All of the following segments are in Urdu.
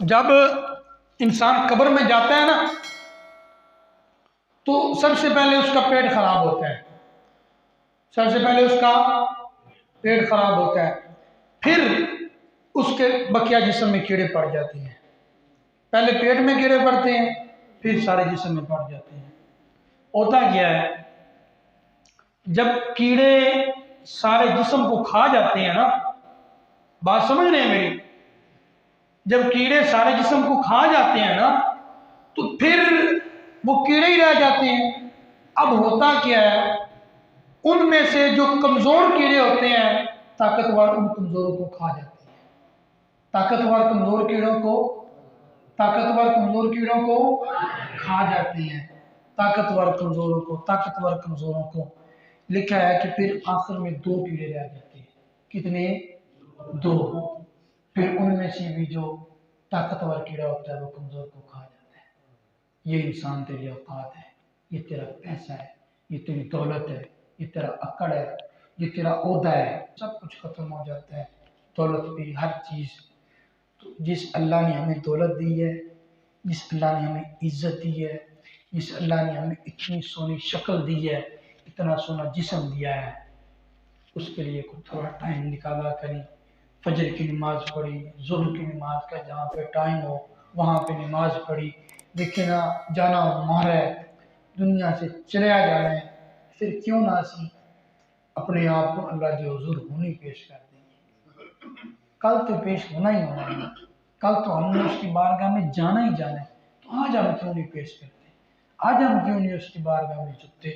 جب انسان قبر میں جاتا ہے نا تو سب سے پہلے اس کا پیٹ خراب ہوتا ہے، سب سے پہلے اس کا پیٹ خراب ہوتا ہے، پھر اس کے بقیہ جسم میں کیڑے پڑ جاتے ہیں۔ پہلے پیٹ میں کیڑے پڑتے ہیں، پھر سارے جسم میں پڑ جاتے ہیں۔ ہوتا کیا ہے، جب کیڑے سارے جسم کو کھا جاتے ہیں نا، بات سمجھ رہے ہیں میری؟ جب کیڑے سارے جسم کو کھا جاتے ہیں نا تو پھر وہ کیڑے ہی رہ جاتے ہیں۔ اب ہوتا کیا ہے، ان میں سے جو کمزور کیڑے ہوتے ہیں طاقتور ان کمزوروں کو کھا جاتے ہیں۔ طاقتور کمزور کیڑوں کو کھا جاتے ہیں، طاقتور کمزوروں کو لکھا ہے کہ پھر آخر میں 2 کیڑے رہ جاتے ہیں۔ کتنے؟ 2۔ پھر ان میں سے بھی جو طاقتور کیڑا ہوتا ہے وہ کمزور کو کھا جاتا ہے۔ یہ انسان تیری اوقات ہے، یہ تیرا پیسہ ہے، یہ تیری دولت ہے، یہ تیرا عقل ہے، یہ تیرا عہدہ ہے، سب کچھ ختم ہو جاتا ہے۔ دولت بھی، ہر چیز۔ تو جس اللہ نے ہمیں دولت دی ہے، جس اللہ نے ہمیں عزت دی ہے، جس اللہ نے ہمیں اتنی سونی شکل دی ہے، اتنا سونا جسم دیا ہے، اس کے لیے کچھ تھوڑا ٹائم نکالا کریں۔ فجر کی نماز پڑھی، ظہر کی نماز کا جہاں پہ ٹائم ہو وہاں پہ نماز پڑھی۔ دیکھیں نا، جانا ہمارا ہے، دنیا سے چلیا جانا ہے، پھر کیوں نہ اسی اپنے آپ کو اللہ کے حضور ہونی پیش کر دیں۔ کل تو پیش ہونا ہی ہونا ہے، کل تو ہم نے اس کی بارگاہ میں جانا ہی جانا ہے، تو آج ہم کیوں نہیں پیش کرتے؟ آج ہم کیوں نہیں اس کی بارگاہ میں جھکتے؟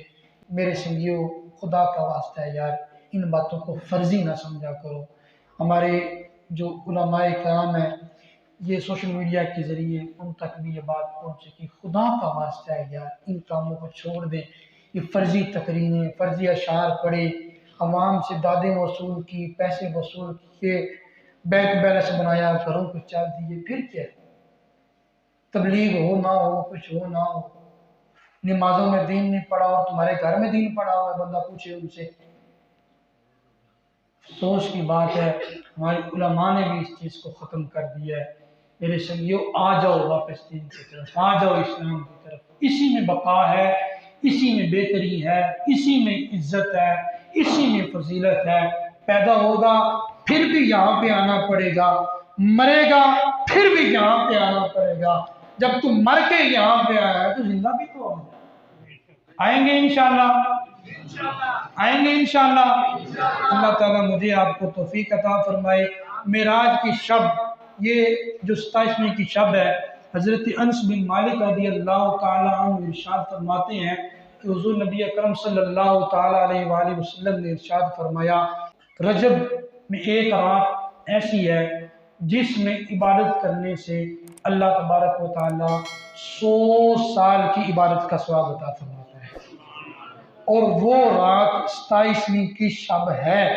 میرے سنگیو، خدا کا واسطہ ہے یار، ان باتوں کو فرضی نہ سمجھا کرو۔ ہمارے جو علماء کرام ہیں، یہ سوشل میڈیا کے ذریعے ان تک بھی یہ بات پہنچے کہ خدا کا واسطہ ہے یار، ان کاموں کو چھوڑ دیں۔ یہ فرضی تقریریں، فرضی اشعار پڑھے، عوام سے دادیں وصول کی، پیسے وصول کیے، بینک بیلنس بنایا، گھروں کو چل دیے، پھر کیا؟ تبلیغ ہو نہ ہو، کچھ ہو نہ ہو، نمازوں میں دین نہیں پڑھا اور تمہارے گھر میں دین پڑھا ہوا ہے، بندہ پوچھے ان سے۔ افسوس کی بات ہے، ہمارے علماء نے بھی اس چیز کو ختم کر دیا ہے۔ میرے سنگیو، آ جاؤ واپس دین کی طرف، آ جاؤ اسلام کی طرف۔ اسی میں بقا ہے، اسی میں بہتری ہے، اسی میں عزت ہے، اسی میں فضیلت ہے۔ پیدا ہوگا پھر بھی یہاں پہ آنا پڑے گا، مرے گا پھر بھی یہاں پہ آنا پڑے گا۔ جب تم مر کے یہاں پہ آیا ہے تو زندہ بھی تو آئیں گے انشاءاللہ، آئیں گے انشاءاللہ۔ اللہ تعالیٰ مجھے آپ کو توفیق عطا فرمائے۔ معراج کی شب، یہ جو 27ویں کی شب ہے، حضرت انس بن مالک رضی اللہ تعالیٰ عنہ ارشاد فرماتے ہیں کہ حضور نبی اکرم صلی اللہ تعالیٰ علیہ وآلہ وسلم نے ارشاد فرمایا، رجب میں ایک رات ایسی ہے جس میں عبادت کرنے سے اللہ تبارک و تعالیٰ 100 سال کی عبادت کا ثواب عطا فرماتا ہے، اور وہ رات 27ویں کی شب ہے۔